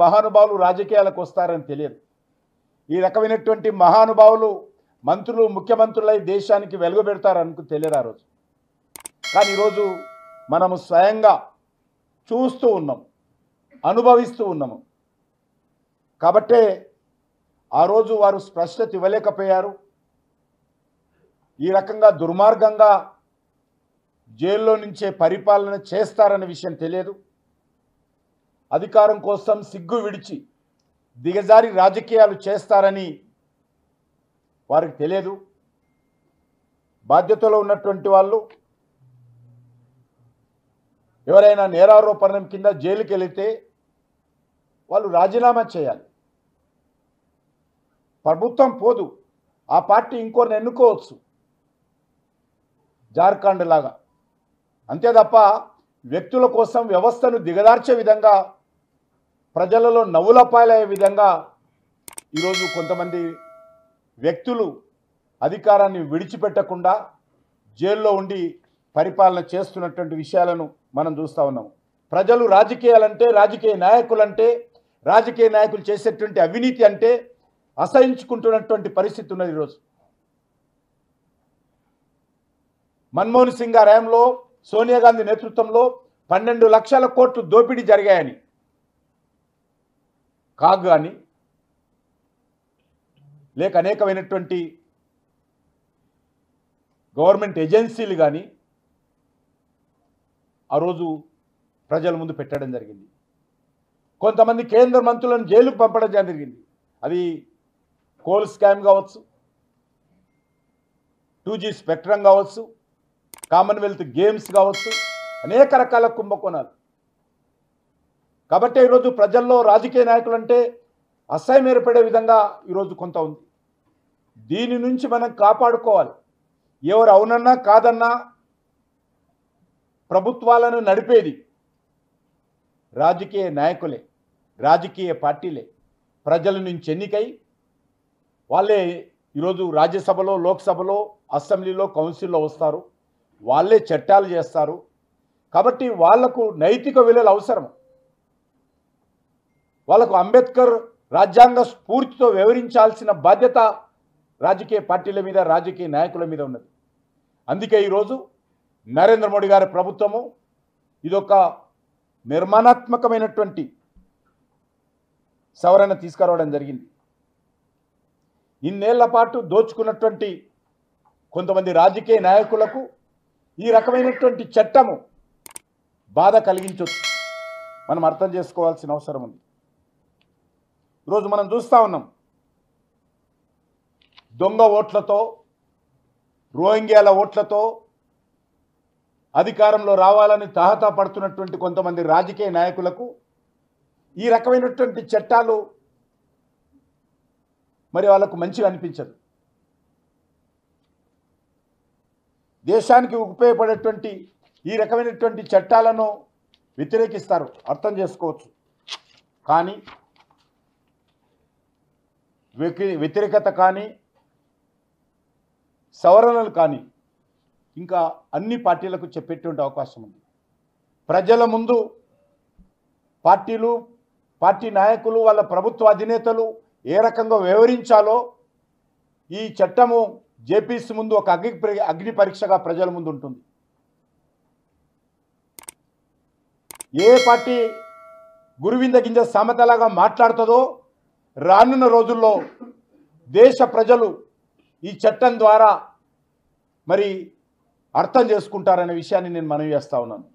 మహానుభావులు రాజకీయాలకు వస్తారని తెలియదు. ఈ రకమైనటువంటి మహానుభావులు మంత్రులు ముఖ్యమంత్రులై దేశానికి వెలుగుపెడతారనుకు తెలియదు ఆ రోజు. కానీ ఈరోజు మనము స్వయంగా చూస్తూ ఉన్నాం, అనుభవిస్తూ ఉన్నాము. కాబట్టే ఆ రోజు వారు స్పష్టత ఇవ్వలేకపోయారు. ఈ రకంగా దుర్మార్గంగా జైల్లో నుంచే పరిపాలన చేస్తారనే విషయం తెలియదు. అధికారం కోసం సిగ్గు విడిచి దిగజారి రాజకీయాలు చేస్తారని వారికి తెలియదు. బాధ్యతలో ఉన్నటువంటి వాళ్ళు ఎవరైనా నేరారోపణం కింద జైలుకి వెళితే వాళ్ళు రాజీనామా చేయాలి. ప్రభుత్వం పోదు, ఆ పార్టీ ఇంకోరిని ఎన్నుకోవచ్చు, జార్ఖండ్ లాగా. అంతే తప్ప వ్యక్తుల కోసం వ్యవస్థను దిగదార్చే విధంగా, ప్రజలలో నవ్వులపాలయ్యే విధంగా ఈరోజు కొంతమంది వ్యక్తులు అధికారాన్ని విడిచిపెట్టకుండా జైల్లో ఉండి పరిపాలన చేస్తున్నటువంటి విషయాలను మనం చూస్తూ ఉన్నాము. ప్రజలు రాజకీయాలంటే, రాజకీయ నాయకులు చేసేటువంటి అవినీతి అంటే అసహించుకుంటున్నటువంటి పరిస్థితి ఉన్నది. ఈరోజు మన్మోహన్ సింగ్ గారి హయాంలో సోనియా గాంధీ నేతృత్వంలో 12 లక్షల కోట్లు దోపిడీ జరిగాయని, కాగ్ కానీ లేక అనేకమైనటువంటి గవర్నమెంట్ ఏజెన్సీలు కానీ ఆ రోజు ప్రజల ముందు పెట్టడం జరిగింది. కొంతమంది కేంద్ర మంత్రులను జైలుకు పంపడం జరిగింది. అది కోల్ స్కామ్ కావచ్చు, 2G స్పెక్ట్రమ్ కావచ్చు, కామన్వెల్త్ గేమ్స్ కావచ్చు, అనేక రకాల కుంభకోణాలు. కాబట్టి ఈరోజు ప్రజల్లో రాజకీయ నాయకులు అంటే అసహ్యం ఏర్పడే విధంగా ఈరోజు కొంత ఉంది. దీని నుంచి మనం కాపాడుకోవాలి. ఎవరు అవునన్నా కాదన్నా ప్రభుత్వాలను నడిపేది రాజకీయ నాయకులే, రాజకీయ పార్టీలే. ప్రజల నుంచి ఎన్నికై వాళ్ళే ఈరోజు రాజ్యసభలో, లోక్సభలో, అసెంబ్లీలో, కౌన్సిల్లో వస్తారు. వాళ్ళే చట్టాలు చేస్తారు. కాబట్టి వాళ్లకు నైతిక విలువలు అవసరం. వాళ్ళకు అంబేద్కర్ రాజ్యాంగ స్ఫూర్తితో వ్యవహరించాల్సిన బాధ్యత రాజకీయ పార్టీల మీద, రాజకీయ నాయకుల మీద ఉన్నది. అందుకే ఈరోజు నరేంద్ర మోడీ గారి ప్రభుత్వము ఇదొక నిర్మాణాత్మకమైనటువంటి సవరణ తీసుకురావడం జరిగింది. ఇన్నేళ్ల పాటు దోచుకున్నటువంటి కొంతమంది రాజకీయ నాయకులకు ఈ రకమైనటువంటి చట్టము బాధ కలిగించవచ్చు. మనం అర్థం చేసుకోవాల్సిన అవసరం ఉంది. ఈరోజు మనం చూస్తూ ఉన్నాం, దొంగ ఓట్లతో, రోహింగ్యాల ఓట్లతో అధికారంలో రావాలని తాహతా పడుతున్నటువంటి కొంతమంది రాజకీయ నాయకులకు ఈ రకమైనటువంటి చట్టాలు మరి వాళ్ళకు మంచిగా అనిపించదు. దేశానికి ఉపయోగపడేటువంటి ఈ రకమైనటువంటి చట్టాలను వ్యతిరేకిస్తారు, అర్థం చేసుకోవచ్చు. కానీ వ్యతిరేకత కానీ, సవరణలు కానీ ఇంకా అన్ని పార్టీలకు చెప్పేటువంటి అవకాశం ఉంది. ప్రజల ముందు పార్టీలు, పార్టీ నాయకులు, వాళ్ళ ప్రభుత్వ అధినేతలు ఏ రకంగా వ్యవహరించాలో ఈ చట్టము జేపీసీ ముందు ఒక అగ్ని పరీక్షగా ప్రజల ముందు ఉంటుంది. ఏ పార్టీ గురువింద గింజ సామెతలాగా మాట్లాడుతుందో రానున్న రోజుల్లో దేశ ప్రజలు ఈ చట్టం ద్వారా మరి అర్థం చేసుకుంటారనే విషయాన్ని నేను మనవి చేస్తా ఉన్నాను.